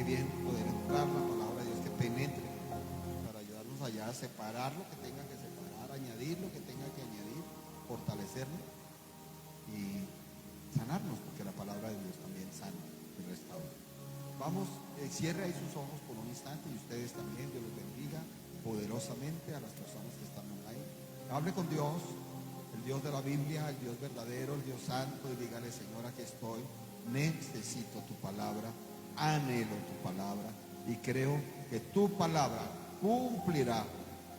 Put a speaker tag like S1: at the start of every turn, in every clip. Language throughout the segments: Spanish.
S1: qué bien poder entrar la palabra de Dios que penetre para ayudarnos allá a separar lo que tenga que separar, añadir lo que tenga que añadir, fortalecernos y sanarnos, porque la palabra de Dios también sana y restaura. Vamos, cierre ahí sus ojos por un instante y ustedes también. Dios los bendiga poderosamente a las personas que están online. Hable con Dios, el Dios de la Biblia, el Dios verdadero, el Dios santo, y dígale: Señor, aquí estoy, necesito tu palabra, anhelo tu palabra y creo que tu palabra cumplirá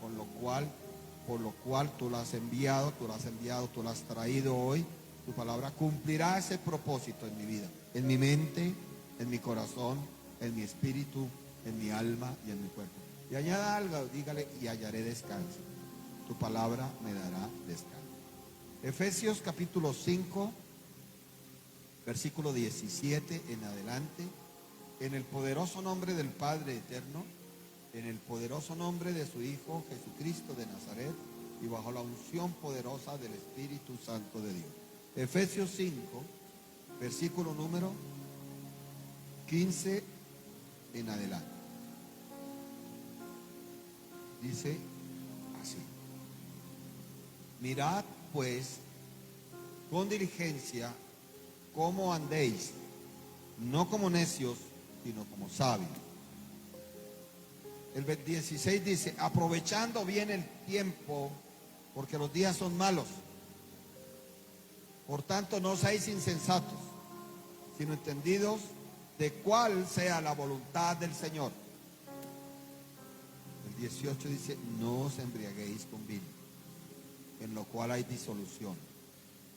S1: con lo cual, por lo cual tú la has enviado, tú la has traído hoy. Tu palabra cumplirá ese propósito en mi vida, en mi mente, en mi corazón, en mi espíritu, en mi alma y en mi cuerpo. Y añada algo, dígale: y hallaré descanso. Tu palabra me dará descanso. Efesios capítulo 5, versículo 17 en adelante. En el poderoso nombre del Padre eterno, en el poderoso nombre de su Hijo Jesucristo de Nazaret, y bajo la unción poderosa del Espíritu Santo de Dios. Efesios 5, versículo número 15 en adelante. Dice así: mirad pues con diligencia cómo andéis, no como necios, sino como sabios. El 16 dice: aprovechando bien el tiempo, porque los días son malos. Por tanto, no seáis insensatos, sino entendidos de cuál sea la voluntad del Señor. El 18 dice: no os embriaguéis con vino, en lo cual hay disolución.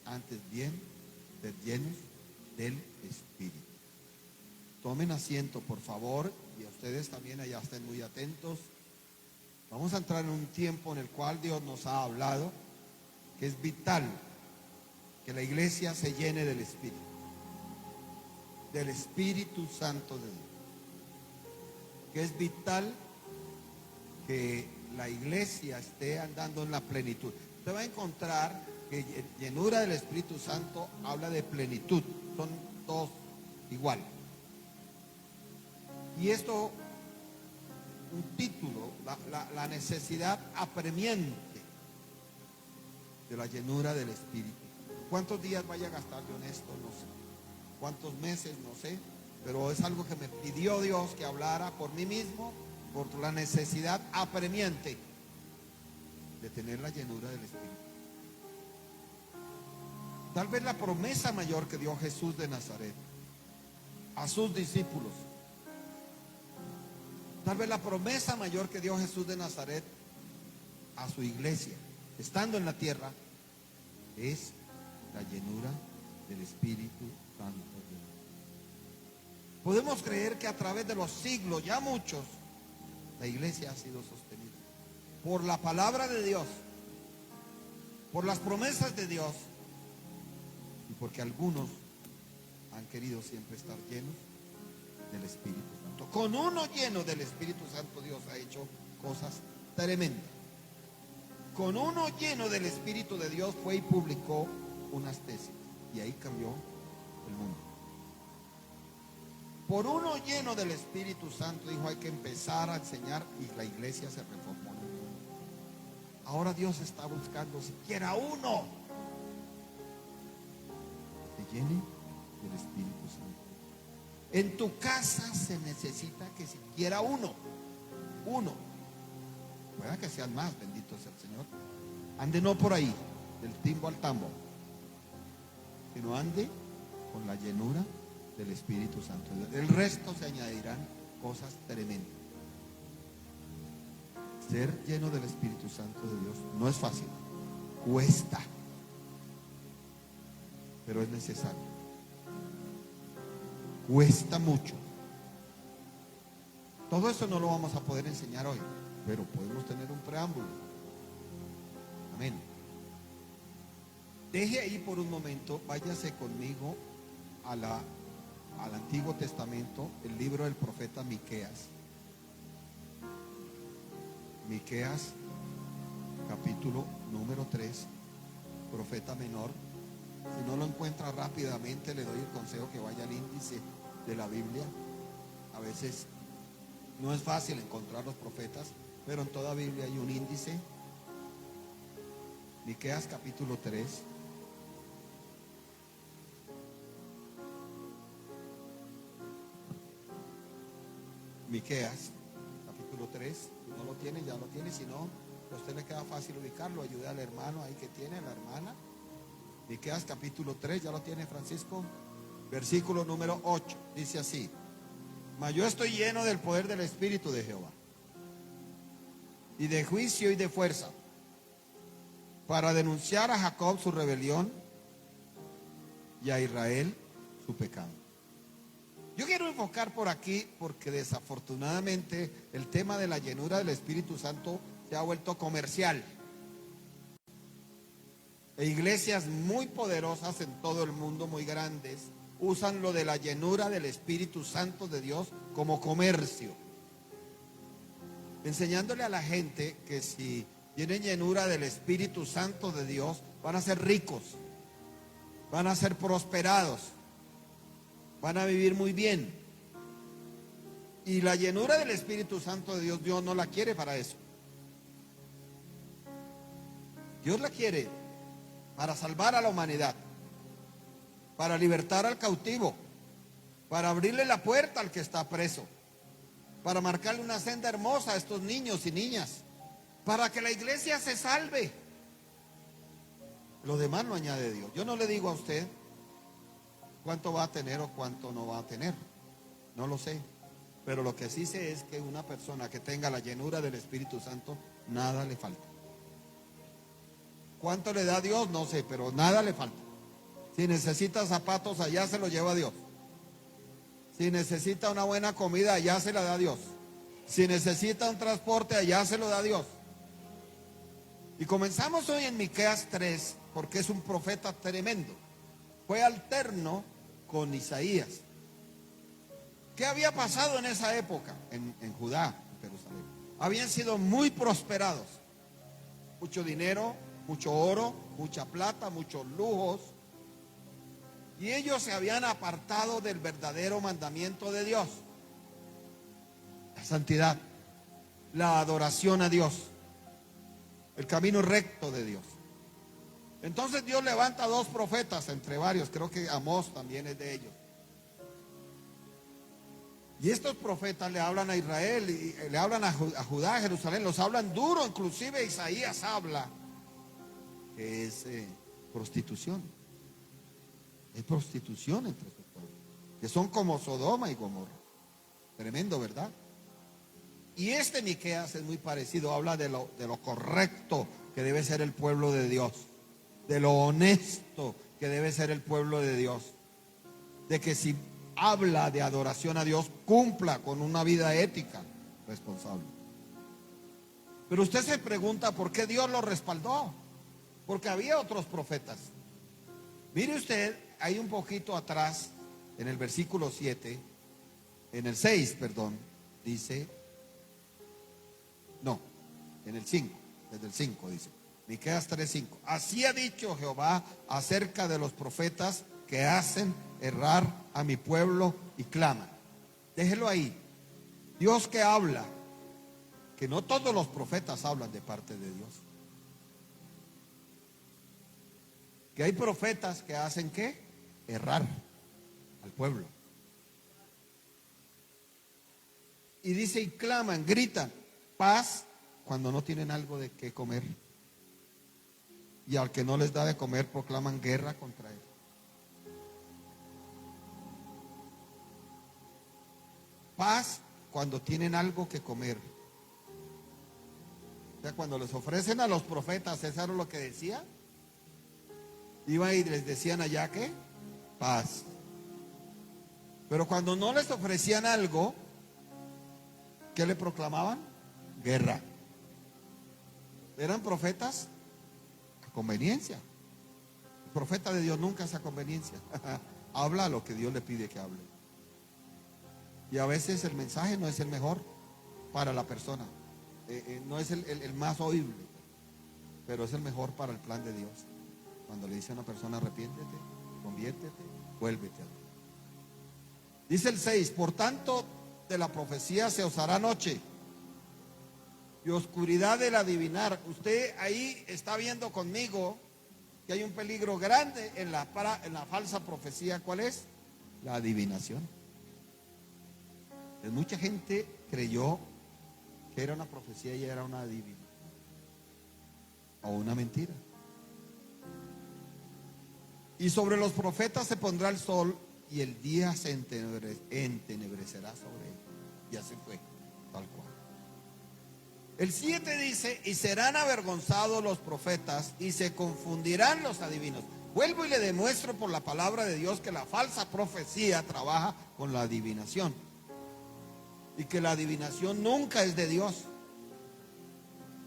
S1: Antes bien, sed llenos del Espíritu. Tomen asiento, por favor, y a ustedes también allá estén muy atentos. Vamos a entrar en un tiempo en el cual Dios nos ha hablado que es vital que la iglesia se llene del Espíritu Santo de Dios. Que es vital que la iglesia esté andando en la plenitud. Usted va a encontrar que llenura del Espíritu Santo habla de plenitud, son dos igual. Y esto, un título, la necesidad apremiante de la llenura del Espíritu. ¿Cuántos días vaya a gastar yo en esto? No sé. ¿Cuántos meses? No sé. Pero es algo que me pidió Dios que hablara por mí mismo, por la necesidad apremiante de tener la llenura del Espíritu. Tal vez la promesa mayor que dio Jesús de Nazaret a sus discípulos, tal vez la promesa mayor que dio Jesús de Nazaret a su iglesia, estando en la tierra, es la llenura del Espíritu Santo de Dios. Podemos creer que a través de los siglos, ya muchos, la iglesia ha sido sostenida por la palabra de Dios, por las promesas de Dios, y porque algunos han querido siempre estar llenos del Espíritu Santo. Con uno lleno del Espíritu Santo, Dios ha hecho cosas tremendas. Con uno lleno del Espíritu de Dios fue y publicó unas tesis, y ahí cambió el mundo. Por uno lleno del Espíritu Santo dijo: hay que empezar a enseñar, y la iglesia se reformó. Ahora Dios está buscando siquiera uno que llene del Espíritu Santo. En tu casa se necesita que siquiera uno. Pueda que sean más, bendito sea el Señor. Ande no por ahí, del timbo al tambo, sino ande con la llenura del Espíritu Santo. El resto se añadirán cosas tremendas. Ser lleno del Espíritu Santo de Dios no es fácil, cuesta, pero es necesario. Cuesta mucho. Todo eso no lo vamos a poder enseñar hoy, pero podemos tener un preámbulo. Amén. Deje ahí por un momento, váyase conmigo al Antiguo Testamento, el libro del profeta Miqueas. Miqueas, capítulo número 3, profeta menor. Si no lo encuentra rápidamente, le doy el consejo que vaya al índice de la Biblia, A veces no es fácil encontrar los profetas, pero en toda Biblia hay un índice. Miqueas capítulo 3. Miqueas capítulo 3. Si no lo tiene, ya lo tiene. Si no, a usted le queda fácil ubicarlo. Ayude al hermano ahí que tiene, la hermana. Miqueas capítulo 3, ¿ya lo tiene, Francisco? Versículo número 8. Dice así: mas yo estoy lleno del poder del Espíritu de Jehová, y de juicio y de fuerza, para denunciar a Jacob su rebelión y a Israel su pecado. Yo quiero enfocar por aquí porque desafortunadamente el tema de la llenura del Espíritu Santo se ha vuelto comercial. E iglesias muy poderosas en todo el mundo, muy grandes, usan lo de la llenura del Espíritu Santo de Dios como comercio, enseñándole a la gente que si tienen llenura del Espíritu Santo de Dios, van a ser ricos, van a ser prosperados, van a vivir muy bien. Y la llenura del Espíritu Santo de Dios, Dios no la quiere para eso. Dios la quiere para salvar a la humanidad, para libertar al cautivo, para abrirle la puerta al que está preso, para marcarle una senda hermosa a estos niños y niñas, para que la iglesia se salve. Lo demás lo añade Dios. Yo no le digo a usted cuánto va a tener o cuánto no va a tener, no lo sé, pero lo que sí sé es que una persona que tenga la llenura del Espíritu Santo, nada le falta. ¿Cuánto le da Dios? No sé, pero nada le falta. Si necesita zapatos, allá se los lleva Dios. Si necesita una buena comida, allá se la da Dios. Si necesita un transporte, allá se lo da Dios. Y comenzamos hoy en Miqueas 3, porque es un profeta tremendo. Fue alterno con Isaías. ¿Qué había pasado en esa época? En Judá, en Jerusalén. Habían sido muy prosperados. Mucho dinero, mucho oro, mucha plata, muchos lujos. Y ellos se habían apartado del verdadero mandamiento de Dios: la santidad, la adoración a Dios, el camino recto de Dios. Entonces Dios levanta dos profetas entre varios, creo que Amós también es de ellos. Y estos profetas le hablan a Israel, y le hablan a Judá, a Jerusalén, los hablan duro. Inclusive Isaías habla que es prostitución. Hay prostitución entre sus pueblos, que son como Sodoma y Gomorra. Tremendo, ¿verdad? Y este Miqueas es muy parecido, habla de lo correcto que debe ser el pueblo de Dios, de lo honesto que debe ser el pueblo de Dios, de que si habla de adoración a Dios, cumpla con una vida ética responsable. Pero usted se pregunta por qué Dios lo respaldó, porque había otros profetas. Mire usted, hay un poquito atrás, en el versículo 7, en el 6, perdón, dice, no, en el 5, desde el 5 dice, Miqueas 3:5. Así ha dicho Jehová acerca de los profetas que hacen errar a mi pueblo y claman. Déjelo ahí. Dios que habla, que no todos los profetas hablan de parte de Dios. Que hay profetas que hacen ¿qué? Errar al pueblo. Y dice, y claman, gritan paz cuando no tienen algo de qué comer. Y al que no les da de comer proclaman guerra contra él. Paz cuando tienen algo que comer. O sea, cuando les ofrecen a los profetas, ¿eso era lo que decía? Iba y les decían allá ¿qué? Paz. Pero cuando no les ofrecían algo, ¿qué le proclamaban? Guerra. Eran profetas a conveniencia. El profeta de Dios nunca es a conveniencia. Habla lo que Dios le pide que hable. Y a veces el mensaje no es el mejor para la persona. No es el más oíble, pero es el mejor para el plan de Dios. Cuando le dice a una persona, arrepiéntete, conviértete, vuélvete a Dios. Dice el 6, por tanto, de la profecía se os hará noche, y oscuridad del adivinar. Usted ahí está viendo conmigo que hay un peligro grande en la falsa profecía. ¿Cuál es? La adivinación. Mucha gente creyó que era una profecía y era una adivinación o una mentira. Y sobre los profetas se pondrá el sol y el día se entenebrecerá sobre él. Y así fue, tal cual. El 7 dice: y serán avergonzados los profetas y se confundirán los adivinos. Vuelvo y le demuestro por la palabra de Dios que la falsa profecía trabaja con la adivinación. Y que la adivinación nunca es de Dios.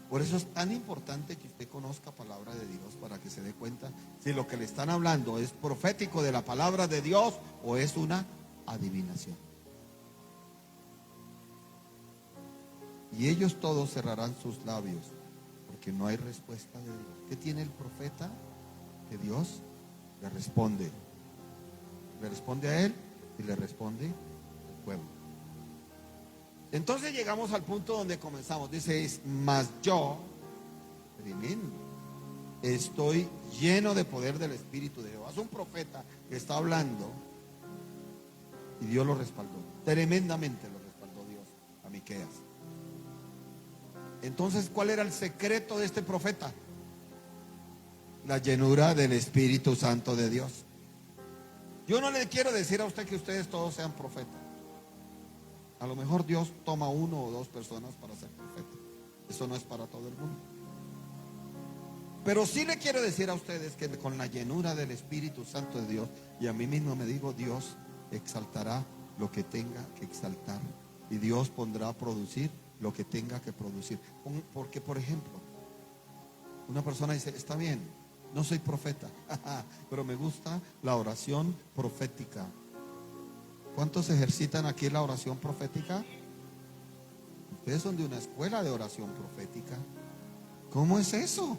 S1: Por eso es tan importante que usted conozca palabra de Dios, para que se dé cuenta si lo que le están hablando es profético de la palabra de Dios o es una adivinación. Y ellos todos cerrarán sus labios, porque no hay respuesta de Dios. ¿Qué tiene el profeta? Que Dios le responde. Le responde a él y le responde al pueblo. Entonces llegamos al punto donde comenzamos. Dice: mas yo, tremendo, estoy lleno de poder del Espíritu de Dios. Es un profeta que está hablando y Dios lo respaldó. Tremendamente lo respaldó Dios a Miqueas. Entonces, ¿cuál era el secreto de este profeta? La llenura del Espíritu Santo de Dios. Yo no le quiero decir a usted que ustedes todos sean profetas. A lo mejor Dios toma 1 o 2 personas para ser profeta. Eso no es para todo el mundo. Pero sí le quiero decir a ustedes que con la llenura del Espíritu Santo de Dios, y a mí mismo me digo, Dios exaltará lo que tenga que exaltar. Y Dios pondrá a producir lo que tenga que producir. Porque, por ejemplo, una persona dice: está bien, no soy profeta, pero me gusta la oración profética. ¿Cuántos ejercitan aquí la oración profética? Ustedes son de una escuela de oración profética. ¿Cómo es eso?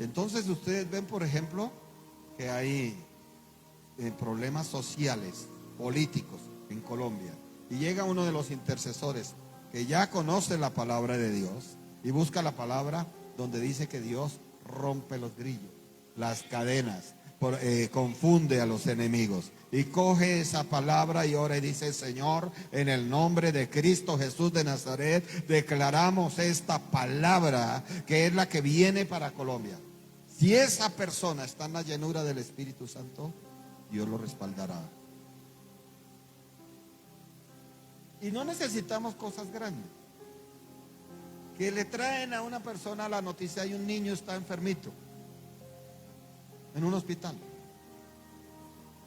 S1: Entonces ustedes ven, por ejemplo, que hay problemas sociales, políticos en Colombia, y llega uno de los intercesores que ya conoce la palabra de Dios y busca la palabra donde dice que Dios rompe los grillos, las cadenas, confunde a los enemigos, y coge esa palabra y ora y dice: Señor, en el nombre de Cristo Jesús de Nazaret, declaramos esta palabra que es la que viene para Colombia. Si esa persona está en la llenura del Espíritu Santo, Dios lo respaldará. Y no necesitamos cosas grandes. Que le traen a una persona la noticia: hay un niño está enfermito en un hospital.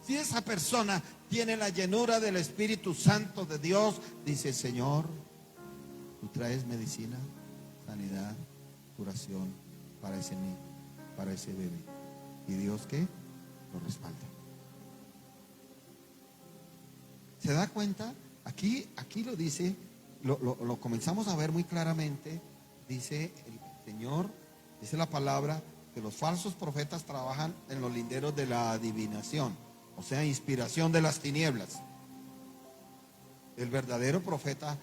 S1: Si esa persona tiene la llenura del Espíritu Santo de Dios, dice: Señor, tú traes medicina, sanidad, curación para ese niño, para ese bebé. ¿Y Dios qué? Lo respalda. ¿Se da cuenta? Aquí lo dice, lo comenzamos a ver muy claramente. Dice el Señor, dice la palabra, que los falsos profetas trabajan en los linderos de la adivinación, o sea, inspiración de las tinieblas. El verdadero profeta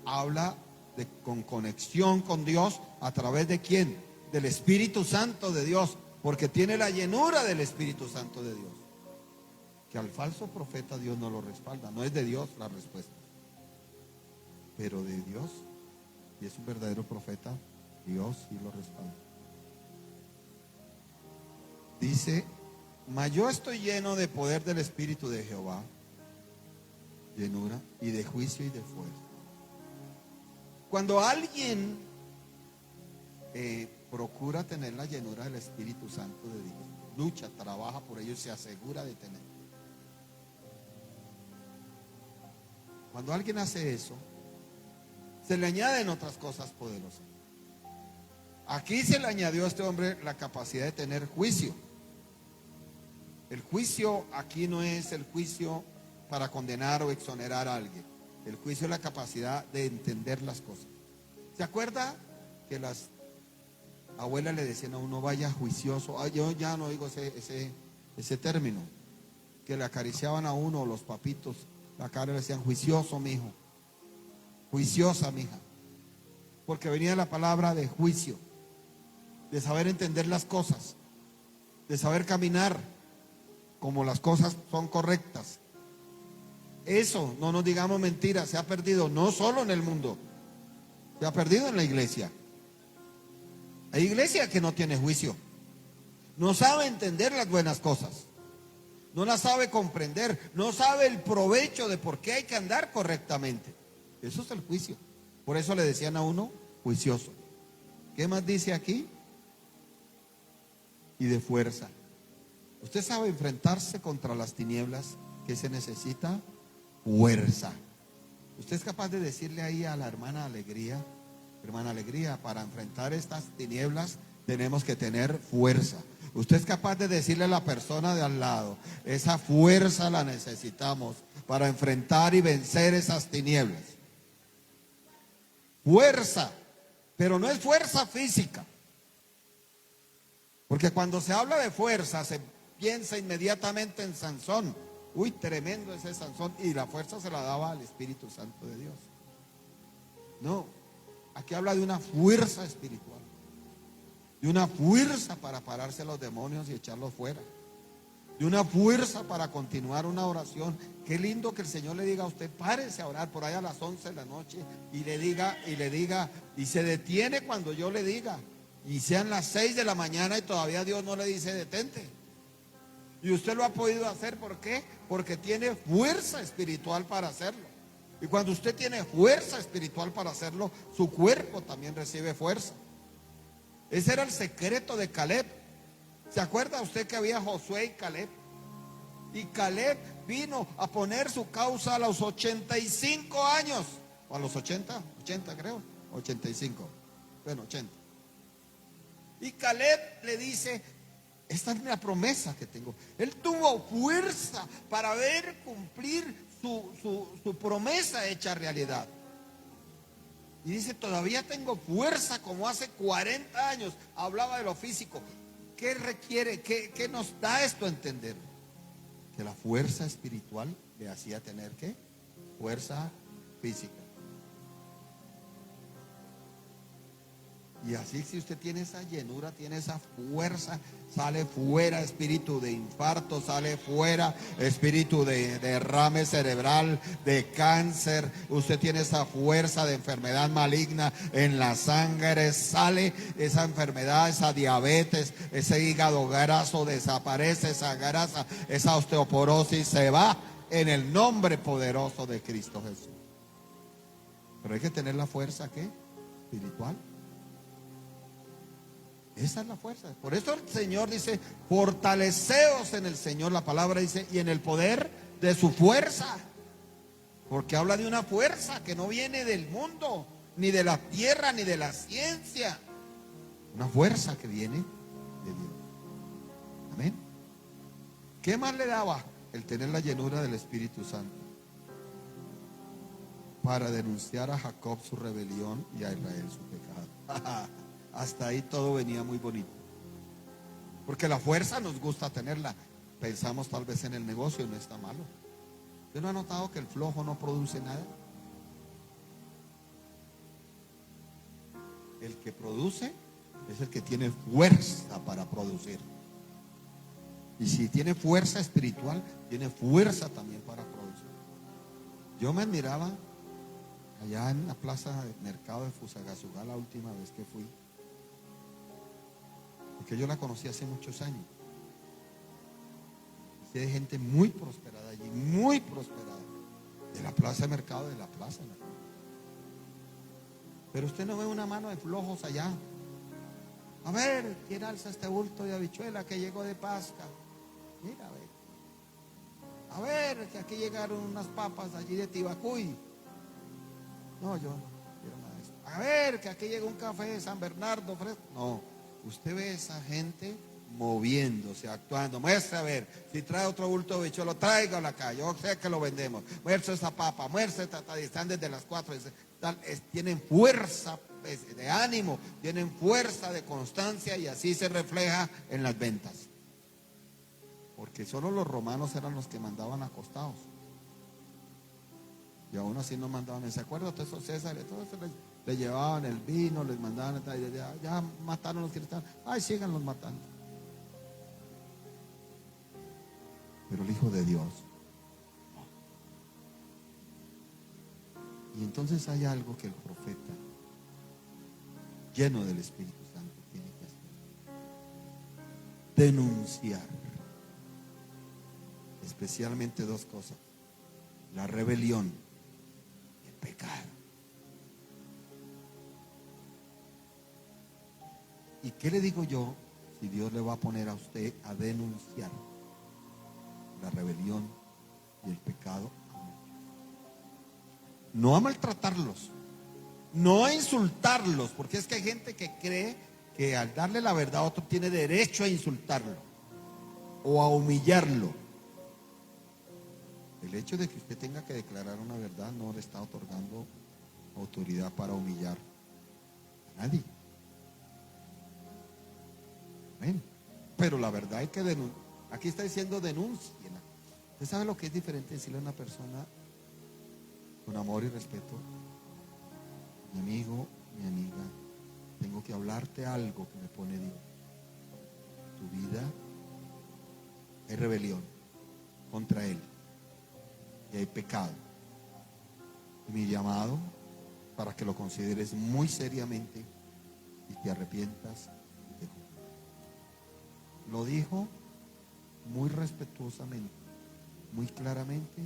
S1: habla con conexión con Dios. ¿A través de quién? Del Espíritu Santo de Dios, porque tiene la llenura del Espíritu Santo de Dios. Que al falso profeta Dios no lo respalda. No es de Dios la respuesta, pero de Dios, y es un verdadero profeta, Dios sí lo respalda. Dice: mas yo estoy lleno de poder del Espíritu de Jehová, llenura, y de juicio y de fuerza. Cuando alguien procura tener la llenura del Espíritu Santo de Dios, lucha, trabaja por ello y se asegura de tener. Cuando alguien hace eso, se le añaden otras cosas poderosas. Aquí se le añadió a este hombre la capacidad de tener juicio. El juicio aquí no es el juicio para condenar o exonerar a alguien. El juicio es la capacidad de entender las cosas. ¿Se acuerda que las abuelas le decían a uno: vaya juicioso? Yo ya no oigo ese término. Que le acariciaban a uno, los papitos, la cara, le decían: juicioso, mijo. juiciosa, mija, porque venía la palabra de juicio, de saber entender las cosas, de saber caminar como las cosas son correctas. Eso, no nos digamos mentiras, se ha perdido no solo en el mundo, se ha perdido en la iglesia. Hay iglesia que no tiene juicio, no sabe entender las buenas cosas, no las sabe comprender, no sabe el provecho de por qué hay que andar correctamente. Eso es el juicio. Por eso le decían a uno juicioso. ¿Qué más dice aquí? Y de fuerza. Usted sabe enfrentarse contra las tinieblas. ¿Qué se necesita? Fuerza. Usted es capaz de decirle ahí a la hermana Alegría: hermana Alegría, para enfrentar estas tinieblas tenemos que tener fuerza. Usted es capaz de decirle a la persona de al lado: esa fuerza la necesitamos para enfrentar y vencer esas tinieblas. Fuerza, pero no es fuerza física. Porque cuando se habla de fuerza se piensa inmediatamente en Sansón. Uy, tremendo ese Sansón. Y la fuerza se la daba al Espíritu Santo de Dios. No, aquí habla de una fuerza espiritual, de una fuerza para pararse a los demonios y echarlos fuera, de una fuerza para continuar una oración. Qué lindo que el Señor le diga a usted: párese a orar por ahí a las 11 de la noche y le diga, y se detiene cuando yo le diga, y sean las 6 de la mañana y todavía Dios no le dice detente. Y usted lo ha podido hacer. ¿Por qué? Porque tiene fuerza espiritual para hacerlo. Y cuando usted tiene fuerza espiritual para hacerlo, su cuerpo también recibe fuerza. Ese era el secreto de Caleb. ¿Se acuerda usted que había Josué y Caleb? Y Caleb vino a poner su causa a los 85 años. O a los 80 creo, 85. Bueno, 80. Y Caleb le dice: esta es la promesa que tengo. Él tuvo fuerza para ver cumplir su promesa hecha realidad. Y dice: todavía tengo fuerza como hace 40 años. Hablaba de lo físico. ¿Qué requiere? ¿Qué nos da esto a entender? Que la fuerza espiritual le hacía tener ¿qué? Fuerza física. Y así, si usted tiene esa llenura, tiene esa fuerza, sale fuera espíritu de infarto, sale fuera espíritu de derrame cerebral, de cáncer. Usted tiene esa fuerza de enfermedad maligna en la sangre, sale esa enfermedad, esa diabetes, ese hígado graso, desaparece esa grasa, esa osteoporosis se va en el nombre poderoso de Cristo Jesús. Pero hay que tener la fuerza ¿qué? Espiritual. Esa es la fuerza. Por eso el Señor dice: fortaleceos en el Señor. La palabra dice: y en el poder de su fuerza. Porque habla de una fuerza que no viene del mundo, ni de la tierra, ni de la ciencia. Una fuerza que viene de Dios. Amén. ¿Qué más le daba? El tener la llenura del Espíritu Santo, para denunciar a Jacob su rebelión y a Israel su pecado. Hasta ahí todo venía muy bonito. Porque la fuerza nos gusta tenerla. Pensamos tal vez en el negocio y no está malo. ¿Usted no ha notado que el flojo no produce nada? El que produce es el que tiene fuerza para producir. Y si tiene fuerza espiritual, tiene fuerza también para producir. Yo me admiraba allá en la plaza del mercado de Fusagasugá la última vez que fui, porque yo la conocí hace muchos años. Y hay gente muy prosperada allí, muy prosperada, de la plaza de mercado, de la plaza. Pero usted no ve una mano de flojos allá. A ver, ¿quién alza este bulto de habichuela que llegó de Pasca? Mira, a ver, que aquí llegaron unas papas allí de Tibacuy. No, yo no quiero nada de eso. A ver, que aquí llega un café de San Bernardo fresco. No, usted ve esa gente moviéndose, actuando. Muestre a ver, si trae otro bulto de bichuelo, tráigalo acá, yo sé que lo vendemos. Muestre esa papa, muestre esta, están desde las 4. Tienen fuerza de ánimo, tienen fuerza de constancia, y así se refleja en las ventas. Porque solo los romanos eran los que mandaban acostados. Y aún así nos mandaban, ¿se acuerdan de esos Césares? Todo eso les llevaban el vino, les mandaban, ya mataron a los cristianos, ay, síganlos matando. Pero el Hijo de Dios no. Y entonces hay algo que el profeta, lleno del Espíritu Santo, tiene que hacer: denunciar, especialmente dos cosas: la rebelión y el pecado. ¿Y qué le digo yo si Dios le va a poner a usted a denunciar la rebelión y el pecado? No a maltratarlos, no a insultarlos, porque es que hay gente que cree que al darle la verdad a otro tiene derecho a insultarlo o a humillarlo. El hecho de que usted tenga que declarar una verdad no le está otorgando autoridad para humillar a nadie. Amén. Pero la verdad hay que denunciar. Aquí está diciendo denúnciela. ¿Usted sabe lo que es diferente decirle a una persona con amor y respeto: mi amigo, mi amiga, tengo que hablarte algo que me pone Dios? Tu vida es rebelión contra Él y hay pecado. Y mi llamado para que lo consideres muy seriamente y te arrepientas. Lo dijo muy respetuosamente, muy claramente,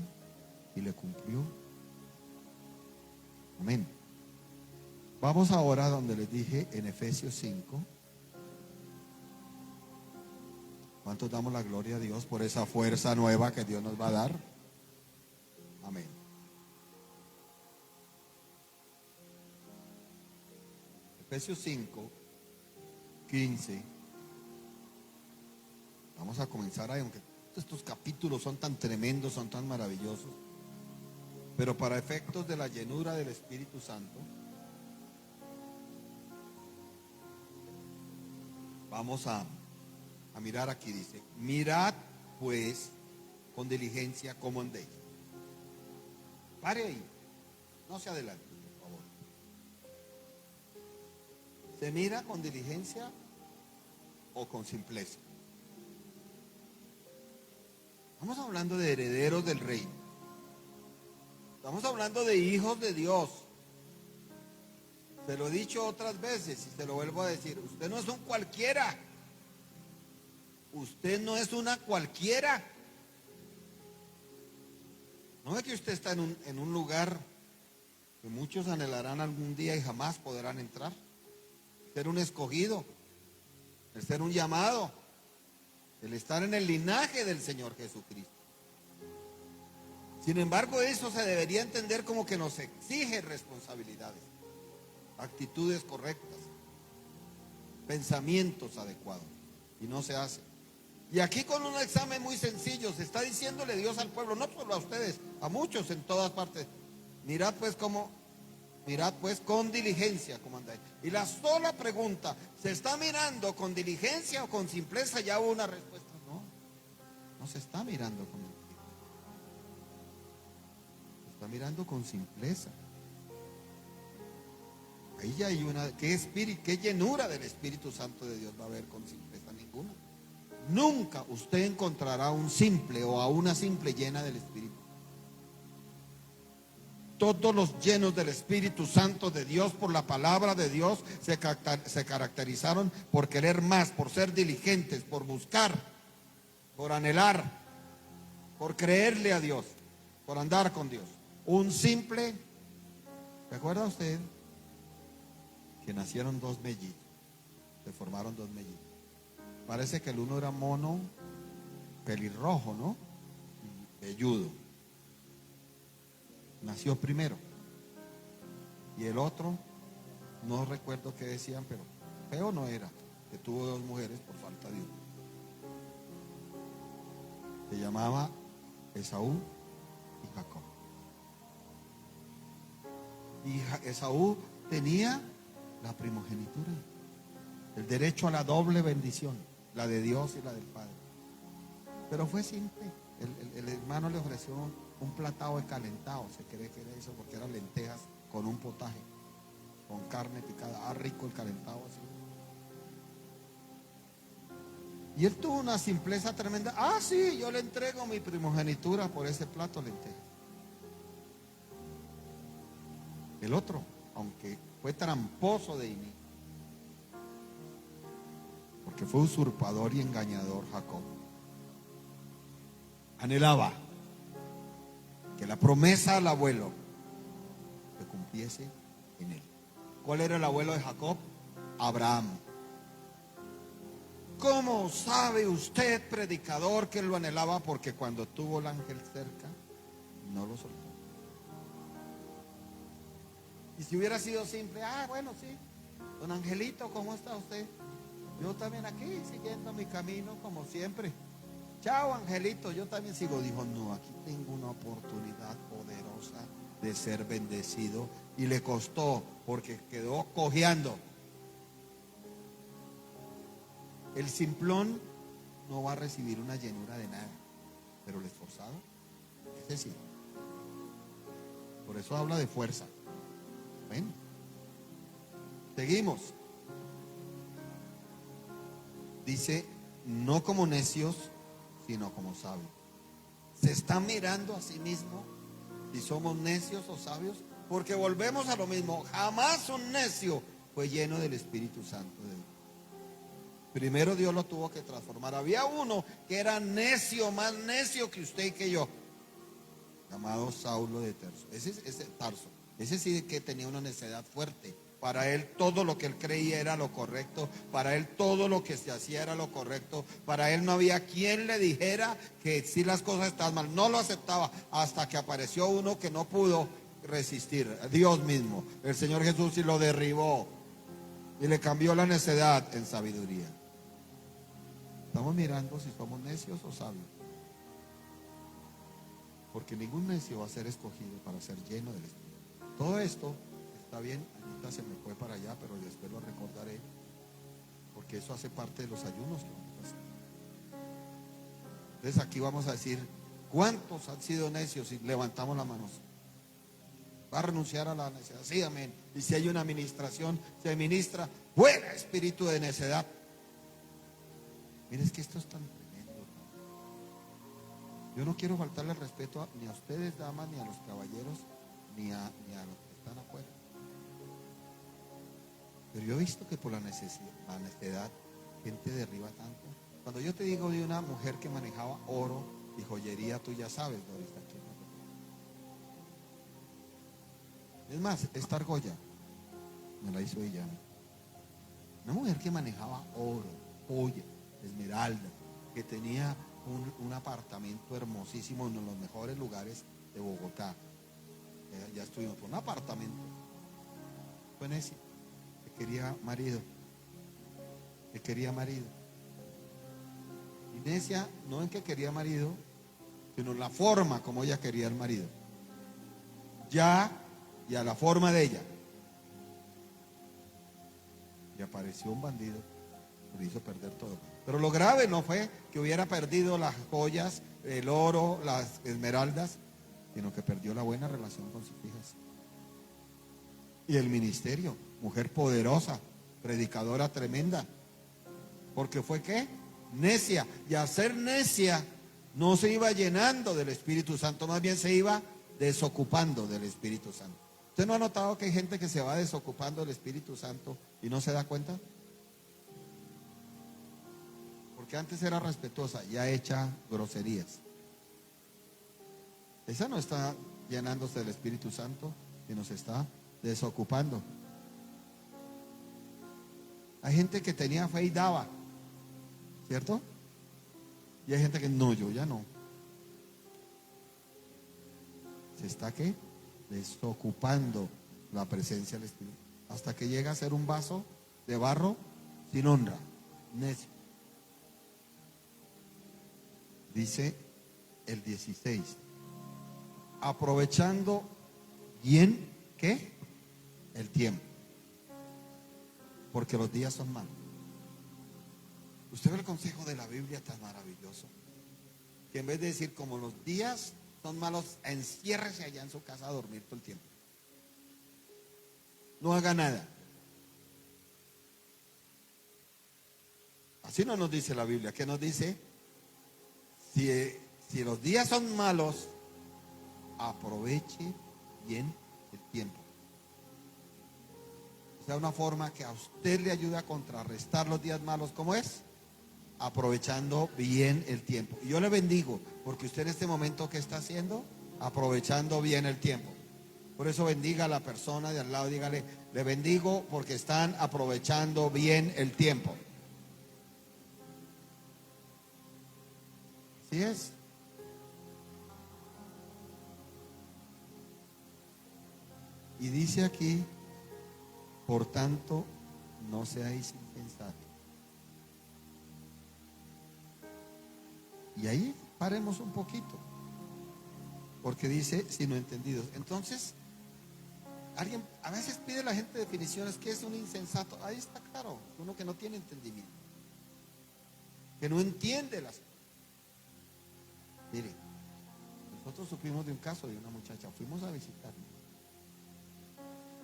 S1: y le cumplió. Amén. Vamos ahora a donde les dije en Efesios 5. ¿Cuántos damos la gloria a Dios por esa fuerza nueva que Dios nos va a dar? Amén. Efesios 5, 15. Vamos a comenzar ahí, aunque estos capítulos son tan tremendos, son tan maravillosos, pero para efectos de la llenura del Espíritu Santo, vamos a mirar aquí. Dice: mirad pues con diligencia cómo andéis. Pare ahí, no se adelante, por favor. ¿Se mira con diligencia o con simpleza? Estamos hablando de herederos del reino. Estamos hablando de hijos de Dios. Se lo he dicho otras veces y se lo vuelvo a decir: usted no es un cualquiera. Usted no es una cualquiera. No es que usted está en un lugar que muchos anhelarán algún día y jamás podrán entrar. Ser un escogido, el ser un llamado, el estar en el linaje del Señor Jesucristo. Sin embargo, eso se debería entender como que nos exige responsabilidades, actitudes correctas, pensamientos adecuados, y no se hace. Y aquí con un examen muy sencillo se está diciéndole Dios al pueblo, no solo a ustedes, a muchos en todas partes: mirad pues con diligencia cómo andáis. Y la sola pregunta: ¿se está mirando con diligencia o con simpleza? Ya hubo una respuesta: no se está mirando con diligencia, se está mirando con simpleza. Ahí ya hay qué llenura del Espíritu Santo de Dios va a haber con simpleza? Ninguna. Nunca usted encontrará un simple o a una simple llena del Espíritu. Todos los llenos del Espíritu Santo de Dios por la palabra de Dios se caracterizaron por querer más, por ser diligentes, por buscar, por anhelar, por creerle a Dios, por andar con Dios. Un simple, ¿se acuerda usted que nacieron dos mellizos? Se formaron dos mellizos. Parece que el uno era mono, pelirrojo, ¿no? Velludo. Nació primero. Y el otro, no recuerdo qué decían, pero feo no era, que tuvo dos mujeres por falta de uno. Se llamaba Esaú y Jacob. Y Esaú tenía la primogenitura, el derecho a la doble bendición, la de Dios y la del Padre. Pero fue simple. El hermano le ofreció un platado de calentado, se cree que era eso porque eran lentejas con un potaje, con carne picada, rico el calentado así. Y él tuvo una simpleza tremenda. Sí, yo le entrego mi primogenitura por ese plato de lentejas. El otro, aunque fue tramposo de inicio, porque fue usurpador y engañador Jacob, anhelaba que la promesa al abuelo se cumpliese en él. ¿Cuál era el abuelo de Jacob? Abraham. ¿Cómo sabe usted, predicador, que él lo anhelaba? Porque cuando tuvo el ángel cerca, no lo soltó. Y si hubiera sido simple, bueno, sí, don Angelito, ¿cómo está usted? Yo también aquí, siguiendo mi camino como siempre. Chao, Angelito, yo también sigo. Dijo, no, aquí tengo una oportunidad poderosa de ser bendecido. Y le costó, porque quedó cojeando. El simplón no va a recibir una llenura de nada, pero el esforzado, ese sí. Por eso habla de fuerza. Bueno, seguimos. Dice, no como necios, sino como sabios. ¿Se está mirando a sí mismo si somos necios o sabios? Porque volvemos a lo mismo. Jamás un necio fue lleno del Espíritu Santo de Dios. Primero Dios lo tuvo que transformar. Había uno que era necio, más necio que usted y que yo, llamado Saulo de Tarso. Ese sí que tenía una necedad fuerte. Para él todo lo que él creía era lo correcto. Para él todo lo que se hacía era lo correcto. Para él no había quien le dijera que si las cosas estaban mal. No lo aceptaba hasta que apareció uno que no pudo resistir. Dios mismo, el Señor Jesús, y lo derribó y le cambió la necedad en sabiduría. Estamos mirando si somos necios o sabios. Porque ningún necio va a ser escogido para ser lleno del Espíritu. Todo esto está bien. Anita se me fue para allá, pero después lo recordaré, porque eso hace parte de los ayunos que vamos a hacer. Entonces aquí vamos a decir, ¿cuántos han sido necios? Y levantamos las manos. ¿Va a renunciar a la necedad? Sí, amén. Y si hay una administración, se ministra fuera espíritu de necedad. Mire, es que esto es tan tremendo. Yo no quiero faltarle el respeto ni a ustedes, damas, ni a los caballeros, ni a los que están afuera. Pero yo he visto que por la necedad, gente derriba tanto. Cuando yo te digo de una mujer que manejaba oro y joyería, tú ya sabes, Doris. Es más, esta argolla me la hizo ella. Una mujer que manejaba oro, joya, esmeralda, que tenía un apartamento hermosísimo en los mejores lugares de Bogotá. Ya estuvimos por un apartamento. Fue necia, que quería marido. Que quería marido. Y necia no en que quería marido, sino en la forma como ella quería el marido. Y a la forma de ella. Y apareció un bandido, le hizo perder todo. Pero lo grave no fue que hubiera perdido las joyas, el oro, las esmeraldas, sino que perdió la buena relación con sus hijas. Y el ministerio, mujer poderosa, predicadora tremenda. Porque fue ¿qué? Necia. Y a ser necia no se iba llenando del Espíritu Santo, más bien se iba desocupando del Espíritu Santo. ¿Usted no ha notado que hay gente que se va desocupando del Espíritu Santo y no se da cuenta? Porque antes era respetuosa, ya hecha groserías. Esa no está llenándose del Espíritu Santo, sino se está desocupando. Hay gente que tenía fe y daba, ¿cierto? Y hay gente que no, yo ya no. ¿Se está qué? Desocupando la presencia del Espíritu, hasta que llega a ser un vaso de barro sin honra, necio. Dice el 16, aprovechando bien, ¿qué? El tiempo, porque los días son malos. Usted ve el consejo de la Biblia tan maravilloso, que en vez de decir como los días son malos, enciérrese allá en su casa a dormir todo el tiempo. No haga nada. Así no nos dice la Biblia. ¿Qué nos dice? Si los días son malos, aproveche bien el tiempo. O sea, una forma que a usted le ayuda a contrarrestar los días malos, ¿cómo es? Aprovechando bien el tiempo. Y yo le bendigo, porque usted en este momento, ¿qué está haciendo? Aprovechando bien el tiempo. Por eso bendiga a la persona de al lado, dígale, le bendigo porque están aprovechando bien el tiempo. Así es. Y dice aquí, por tanto, no seáis insensatos. Y ahí paremos un poquito, porque dice, sino entendidos. Entonces, alguien a veces pide a la gente definiciones. ¿Qué es un insensato? Ahí está claro, uno que no tiene entendimiento, que no entiende las cosas. Mire, nosotros supimos de un caso de una muchacha, fuimos a visitarla,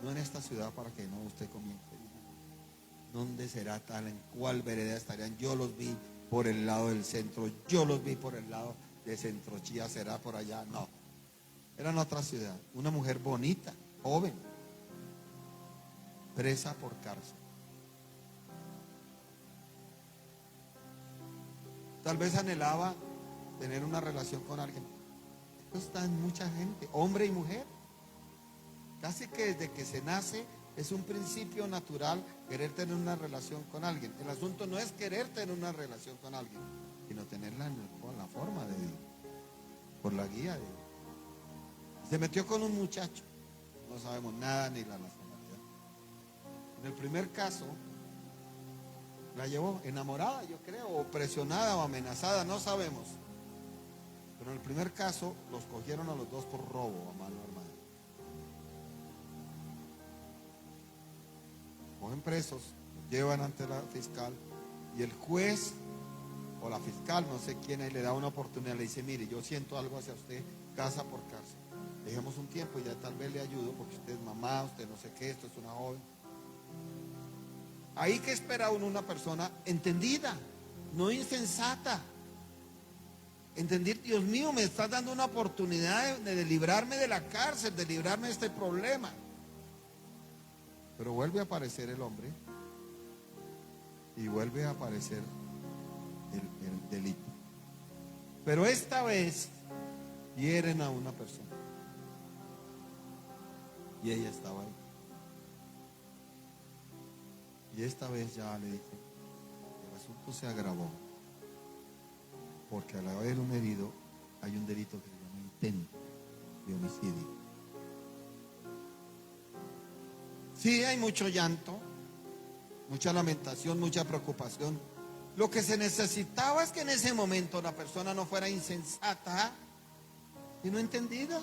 S1: no en esta ciudad para que no usted comience. ¿Dónde será tal? ¿En cuál vereda estarían? Yo los vi por el lado del centro, yo los vi por el lado de Centro Chía, será por allá. No, era en otra ciudad. Una mujer bonita, joven, presa por cárcel. Tal vez anhelaba tener una relación con alguien. Esto está en mucha gente, hombre y mujer. Casi que desde que se nace es un principio natural querer tener una relación con alguien. El asunto no es querer tener una relación con alguien, sino tenerla con la forma de Dios, por la guía de Dios. Se metió con un muchacho, no sabemos nada ni la nacionalidad. En el primer caso, la llevó enamorada, yo creo, o presionada o amenazada, no sabemos. Pero en el primer caso, los cogieron a los dos por robo a mano armada. Cogen presos, los llevan ante la fiscal y el juez o la fiscal, no sé quién, ahí le da una oportunidad, le dice, mire, yo siento algo hacia usted, casa por cárcel. Dejemos un tiempo y ya tal vez le ayudo porque usted es mamá, usted no sé qué, esto es una joven. Ahí que espera uno una persona entendida, no insensata. Entender, Dios mío, me estás dando una oportunidad de librarme de la cárcel, de librarme de este problema. Pero vuelve a aparecer el hombre y vuelve a aparecer el delito. Pero esta vez hieren a una persona y ella estaba ahí. Y esta vez ya le dije, el asunto se agravó, porque al haber un herido hay un delito que se llama intento de homicidio. Sí, hay mucho llanto, mucha lamentación, mucha preocupación. Lo que se necesitaba es que en ese momento la persona no fuera insensata y no entendida.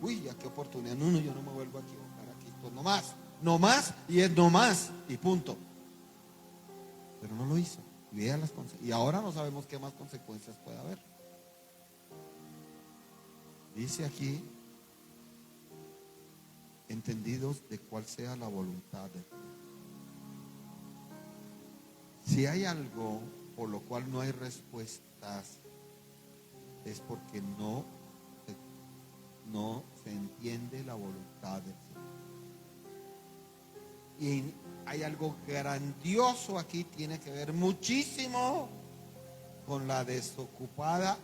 S1: Uy, ya qué oportunidad. No, yo no me vuelvo a equivocar aquí. Pues no más y es no más y punto. Pero no lo hizo. Y vea las consecuencias. Y ahora no sabemos qué más consecuencias puede haber. Dice aquí, entendidos de cuál sea la voluntad de Dios. Si hay algo por lo cual no hay respuestas, es porque no se entiende la voluntad del Señor. Y hay algo grandioso aquí, tiene que ver muchísimo con la desocupada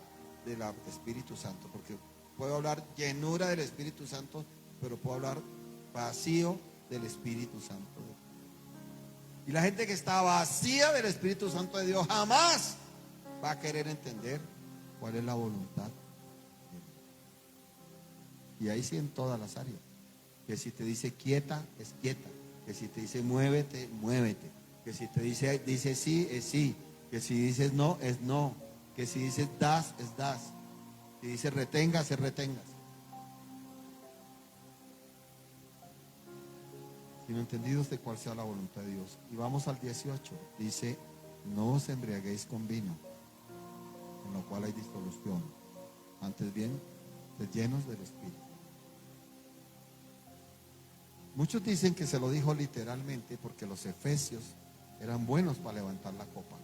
S1: del Espíritu Santo, porque puedo hablar llenura del Espíritu Santo, pero puedo hablar vacío del Espíritu Santo. Y la gente que está vacía del Espíritu Santo de Dios jamás va a querer entender cuál es la voluntad de Dios. Y ahí sí en todas las áreas. Que si te dice quieta, es quieta. Que si te dice muévete, muévete. Que si te dice sí, es sí. Que si dices no, es no. Que si dices das, es das. Si dices retengas, es retengas. Sino entendidos de cuál sea la voluntad de Dios. Y vamos al 18. Dice, no os embriaguéis con vino, en lo cual hay disolución, antes bien, sed llenos del Espíritu. Muchos dicen que se lo dijo literalmente porque los efesios eran buenos para levantar la copa.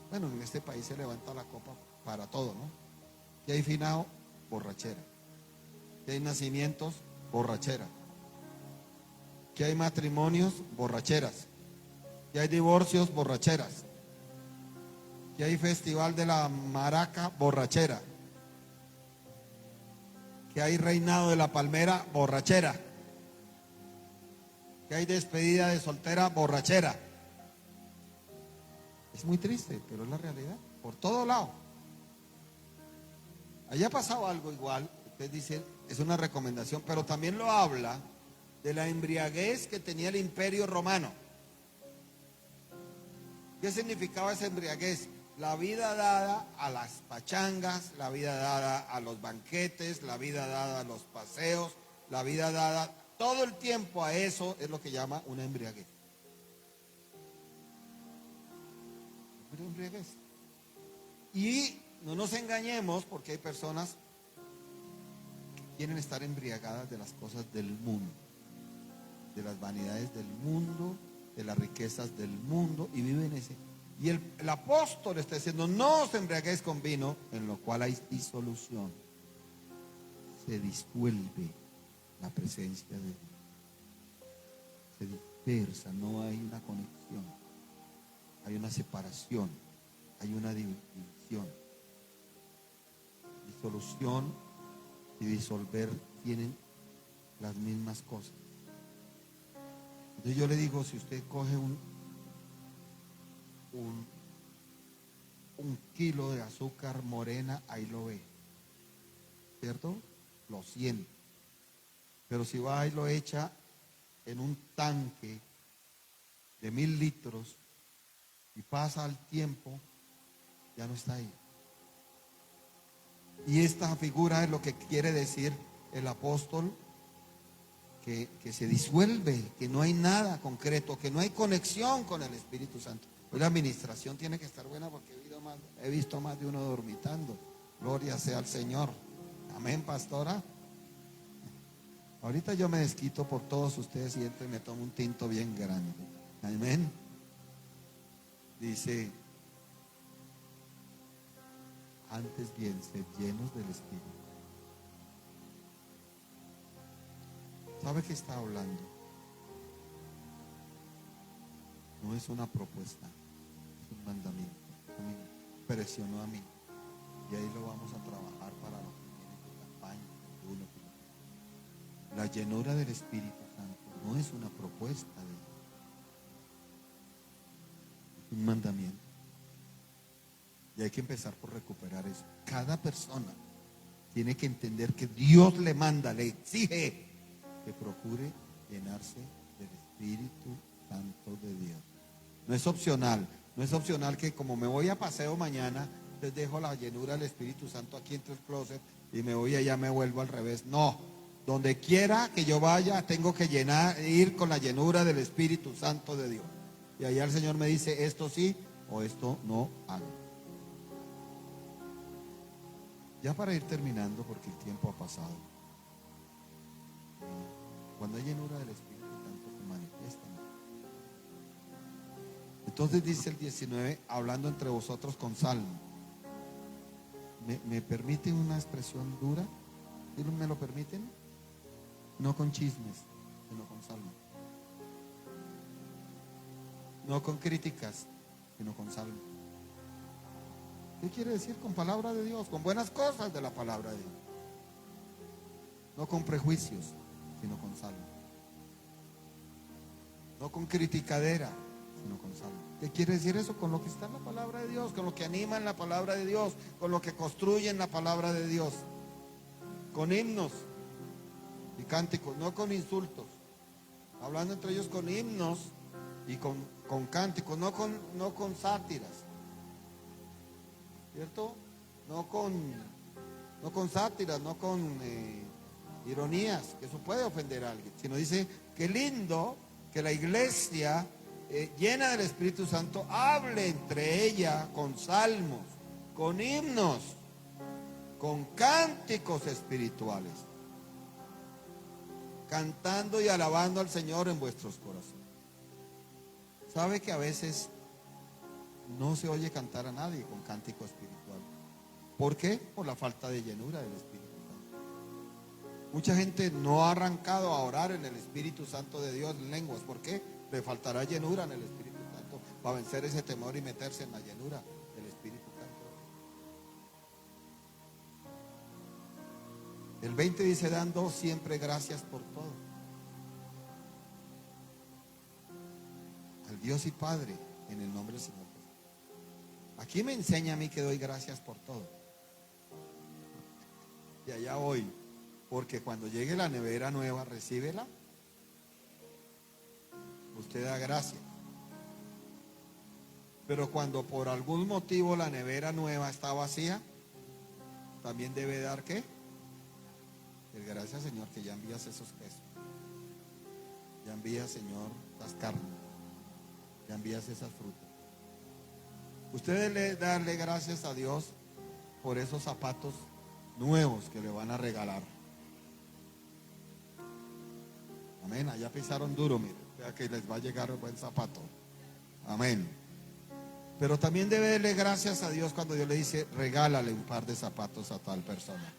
S1: Bueno, en este país se levanta la copa para todo, ¿no? Que hay finado, borrachera. Que hay nacimientos, borrachera. Que hay matrimonios, borracheras. Que hay divorcios, borracheras. Que hay festival de la maraca, borrachera. Que hay reinado de la palmera, borrachera. Que hay despedida de soltera, borrachera. Es muy triste, pero es la realidad, por todo lado. Allá ha pasado algo igual, ustedes dicen, es una recomendación, pero también lo habla de la embriaguez que tenía el Imperio Romano. ¿Qué significaba esa embriaguez? La vida dada a las pachangas, la vida dada a los banquetes, la vida dada a los paseos, la vida dada todo el tiempo a eso es lo que llama una embriaguez. Una embriaguez. Y no nos engañemos porque hay personas que quieren estar embriagadas de las cosas del mundo, de las vanidades del mundo, de las riquezas del mundo y viven ese. Y el apóstol está diciendo, no os embriaguéis con vino, en lo cual hay disolución. Se disuelve la presencia de Dios. Se dispersa, no hay una conexión. Hay una separación, hay una división. Disolución y disolver tienen las mismas cosas. Entonces yo le digo, si usted coge un kilo de azúcar morena, ahí lo ve, ¿cierto? Lo siente. Pero si va y lo echa en un tanque de 1000 litros y pasa el tiempo, ya no está ahí. Y esta figura es lo que quiere decir el apóstol, que se disuelve, que no hay nada concreto, que no hay conexión con el Espíritu Santo. Hoy la administración tiene que estar buena porque he visto más de uno dormitando. Gloria sea al Señor. Amén, pastora. Ahorita yo me desquito por todos ustedes y entro y me tomo un tinto bien grande. Amén. Dice, antes bien, sed llenos del Espíritu. ¿Sabe qué está hablando? No es una propuesta, es un mandamiento. Me presionó a mí. Y ahí lo vamos a trabajar para los que vienen de campaña. La llenura del Espíritu Santo no es una propuesta, es un mandamiento. Y hay que empezar por recuperar eso. Cada persona tiene que entender que Dios le manda, le exige que procure llenarse del Espíritu Santo de Dios. No es opcional, no es opcional que como me voy a paseo mañana, les dejo la llenura del Espíritu Santo aquí entre el closet y me voy allá, me vuelvo al revés. No, donde quiera que yo vaya, tengo que ir con la llenura del Espíritu Santo de Dios. Y allá el Señor me dice, esto sí o esto no hago. Ya para ir terminando, porque el tiempo ha pasado. Cuando hay llenura del Espíritu Santo se manifiesta. Entonces dice el 19, hablando entre vosotros con salmo. ¿Me permiten una expresión dura? ¿Me lo permiten? No con chismes, sino con salmo. No con críticas, sino con salmo. ¿Qué quiere decir con palabra de Dios? Con buenas cosas de la palabra de Dios. No con prejuicios, sino con salmo. No con criticadera, sino con salmo. ¿Qué quiere decir eso? Con lo que está en la palabra de Dios, con lo que anima en la palabra de Dios, con lo que construye en la palabra de Dios. Con himnos y cánticos, no con insultos. Hablando entre ellos con himnos y con cánticos, no con sátiras. ¿Cierto? No con sátiras, no con ironías, que eso puede ofender a alguien, sino dice, qué lindo que la iglesia llena del Espíritu Santo hable entre ella con salmos, con himnos con cánticos espirituales, cantando y alabando al Señor en vuestros corazones. ¿Sabe que a veces no se oye cantar a nadie con cántico espiritual? ¿Por qué? Por la falta de llenura del Espíritu Santo. Mucha gente no ha arrancado a orar en el Espíritu Santo de Dios en lenguas. ¿Por qué? Le faltará llenura en el Espíritu Santo para vencer ese temor y meterse en la llenura del Espíritu Santo. El 20 dice, dando siempre gracias por todo al Dios y Padre en el nombre del Señor Jesús. Aquí me enseña a mí que doy gracias por todo. Y allá voy, porque cuando llegue la nevera nueva, recíbela, usted da gracias. Pero cuando por algún motivo la nevera nueva está vacía, también debe dar ¿qué? El gracias, Señor, que ya envías esos quesos, ya envías, Señor, las carnes, ya envías esas frutas. Usted debe darle gracias a Dios por esos zapatos nuevos que le van a regalar. Amén. Allá pisaron duro, mire, vea que les va a llegar el buen zapato. Amén. Pero también debe darle gracias a Dios cuando Dios le dice, regálale un par de zapatos a tal persona.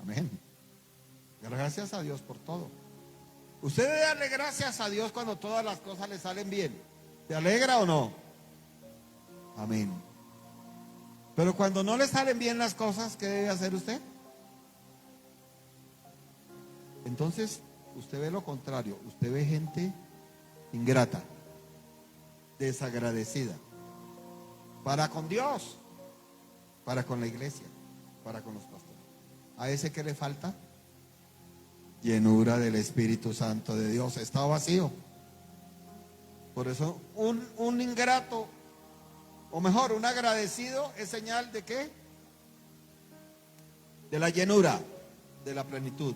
S1: Amén. Gracias a Dios por todo. Usted debe darle gracias a Dios cuando todas las cosas le salen bien. ¿Se alegra o no? Amén. Pero cuando no le salen bien las cosas, ¿qué debe hacer usted? Entonces, usted ve lo contrario. Usted ve gente ingrata, desagradecida, para con Dios, para con la iglesia, para con los pastores. ¿A ese qué le falta? Llenura del Espíritu Santo de Dios. Está vacío. Por eso un ingrato, o mejor, un agradecido es señal de ¿qué? De la llenura, de la plenitud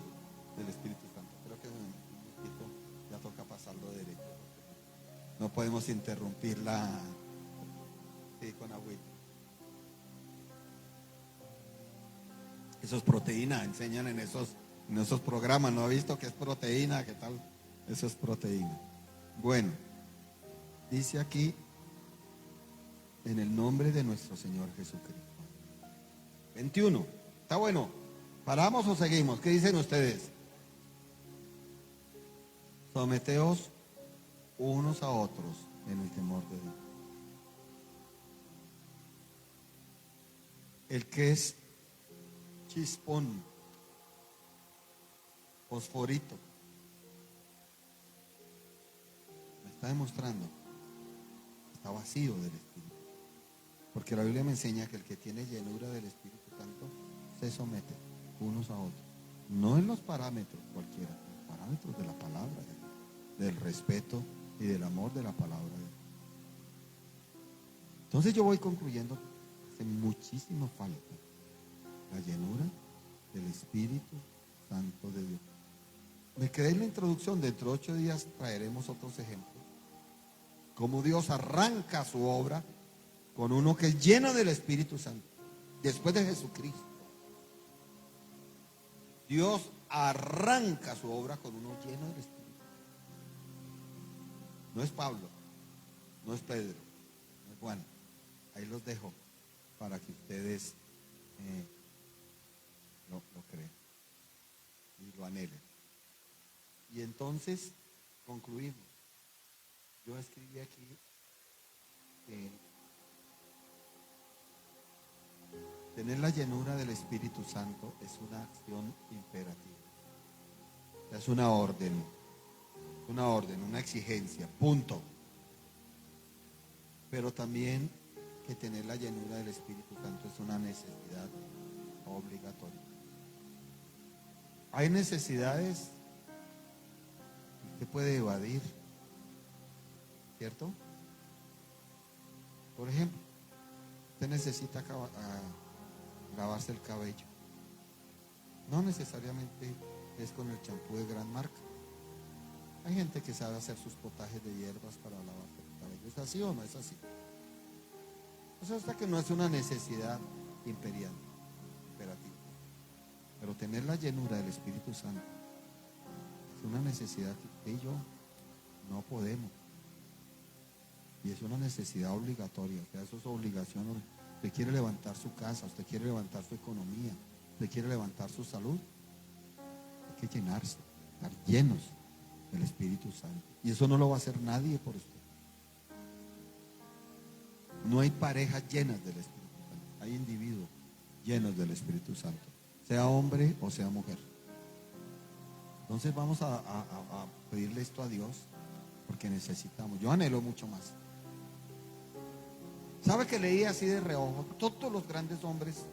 S1: del Espíritu Santo. Creo que un poquito ya toca pasarlo derecho. No podemos interrumpirla con agüita. Eso es proteína, enseñan en esos programas. ¿No ha visto que es proteína? ¿Qué tal? Eso es proteína. Bueno, dice aquí, en el nombre de nuestro Señor Jesucristo. 21. Está bueno. ¿Paramos o seguimos? ¿Qué dicen ustedes? Someteos unos a otros en el temor de Dios. El que es chispón, fosforito, me está demostrando, está vacío del Espíritu. Porque la Biblia me enseña que el que tiene llenura del Espíritu Santo se somete unos a otros. No en los parámetros cualquiera, en los parámetros de la palabra de Dios, del respeto y del amor de la palabra de Dios. Entonces yo voy concluyendo, hace muchísima falta la llenura del Espíritu Santo de Dios. Me quedé en la introducción. Dentro de 8 días traeremos otros ejemplos. Cómo Dios arranca su obra con uno que es lleno del Espíritu Santo. Después de Jesucristo, Dios arranca su obra con uno lleno del Espíritu. No es Pablo, no es Pedro, no es Juan. Ahí los dejo para que ustedes lo crean y lo anhelen. Y entonces concluimos. Yo escribí aquí que tener la llenura del Espíritu Santo es una acción imperativa. Es una orden, una exigencia, punto. Pero también que tener la llenura del Espíritu Santo es una necesidad obligatoria. Hay necesidades que usted puede evadir, ¿cierto? Por ejemplo, usted necesita lavarse el cabello. No necesariamente es con el champú de gran marca. Hay gente que sabe hacer sus potajes de hierbas para lavarse el cabello. ¿Es así o no es así? Eso hasta que no es una necesidad imperial, imperativa. Pero tener la llenura del Espíritu Santo es una necesidad que usted y yo no podemos. Y es una necesidad obligatoria. O sea, eso es obligación. Usted quiere levantar su casa, usted quiere levantar su economía, usted quiere levantar su salud. Hay que llenarse, estar llenos del Espíritu Santo. Y eso no lo va a hacer nadie por usted. No hay parejas llenas del Espíritu Santo. Hay individuos llenos del Espíritu Santo, sea hombre o sea mujer. Entonces vamos a pedirle esto a Dios, porque necesitamos. Yo anhelo mucho más. ¿Sabe que leí así de reojo todos los grandes hombres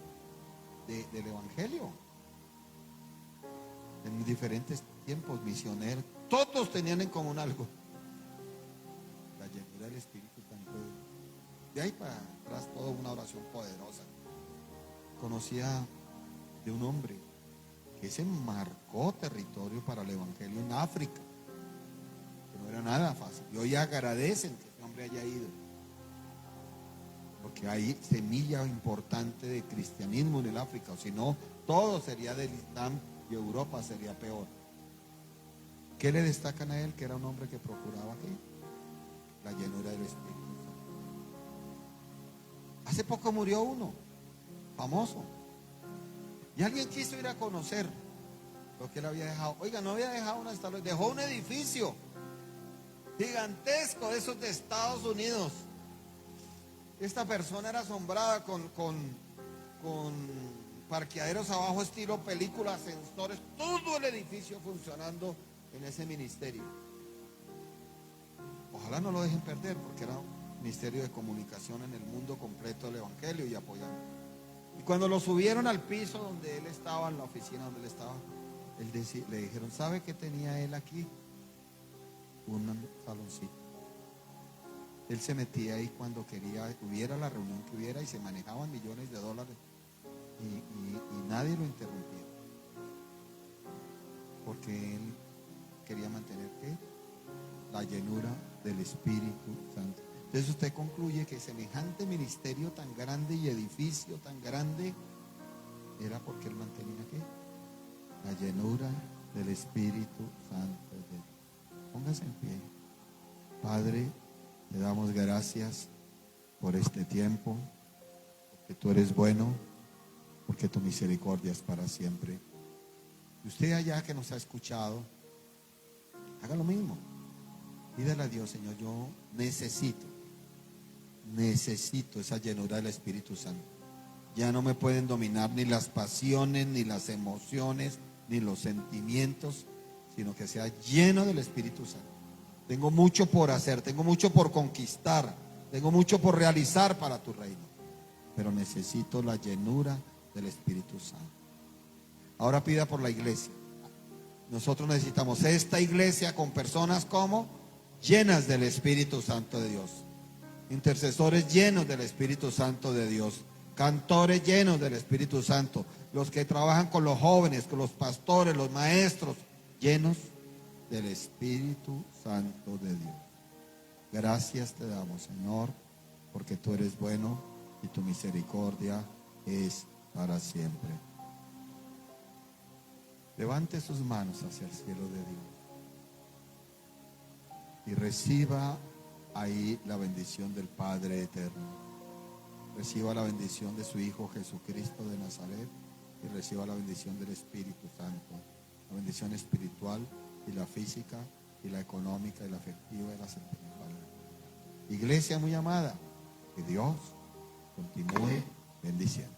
S1: del Evangelio? En diferentes tiempos, misioneros, todos tenían en común algo: la llenura del Espíritu Santo. De ahí para atrás, toda una oración poderosa. Conocía de un hombre que se marcó territorio para el Evangelio en África, que no era nada fácil. Y hoy agradecen que ese hombre haya ido, porque hay semilla importante de cristianismo en el África, o si no, todo sería del Islam y Europa sería peor. ¿Qué le destacan a él? Que era un hombre que procuraba ¿qué? La llenura del Espíritu Santo. Hace poco murió uno famoso, y alguien quiso ir a conocer lo que él había dejado. Oiga, no había dejado una estatua, dejó un edificio gigantesco de esos de Estados Unidos. Esta persona era asombrada con parqueaderos abajo estilo película, ascensores, todo el edificio funcionando en ese ministerio. Ojalá no lo dejen perder, porque era un ministerio de comunicación en el mundo completo del Evangelio y apoyando. Y cuando lo subieron al piso donde él estaba, en la oficina donde él estaba, le dijeron: ¿sabe qué tenía él aquí? Un saloncito. Él se metía ahí cuando quería, hubiera la reunión que hubiera, y se manejaban millones de dólares y nadie lo interrumpía, porque él quería mantener ¿qué? La llenura del Espíritu Santo. Entonces usted concluye que semejante ministerio tan grande y edificio tan grande era porque él mantenía ¿qué? La llenura del Espíritu Santo. Póngase en pie. Padre, te damos gracias por este tiempo, porque tú eres bueno, porque tu misericordia es para siempre. Y usted allá que nos ha escuchado, haga lo mismo. Pídale a Dios: Señor, yo necesito esa llenura del Espíritu Santo. Ya no me pueden dominar ni las pasiones, ni las emociones, ni los sentimientos, sino que sea lleno del Espíritu Santo. Tengo mucho por hacer, tengo mucho por conquistar, tengo mucho por realizar para tu reino, pero necesito la llenura del Espíritu Santo. Ahora pida por la iglesia. Nosotros necesitamos esta iglesia con personas como llenas del Espíritu Santo de Dios, intercesores llenos del Espíritu Santo de Dios, cantores llenos del Espíritu Santo, los que trabajan con los jóvenes, con los pastores, los maestros, llenos del Espíritu Santo de Dios. Gracias te damos, Señor, porque tú eres bueno y tu misericordia es para siempre. Levante sus manos hacia el cielo de Dios y reciba ahí la bendición del Padre eterno. Reciba la bendición de su Hijo Jesucristo de Nazaret y reciba la bendición del Espíritu Santo, la bendición espiritual y la física y la económica y la afectiva y la sentimental. Iglesia muy amada, que Dios continúe bendiciendo.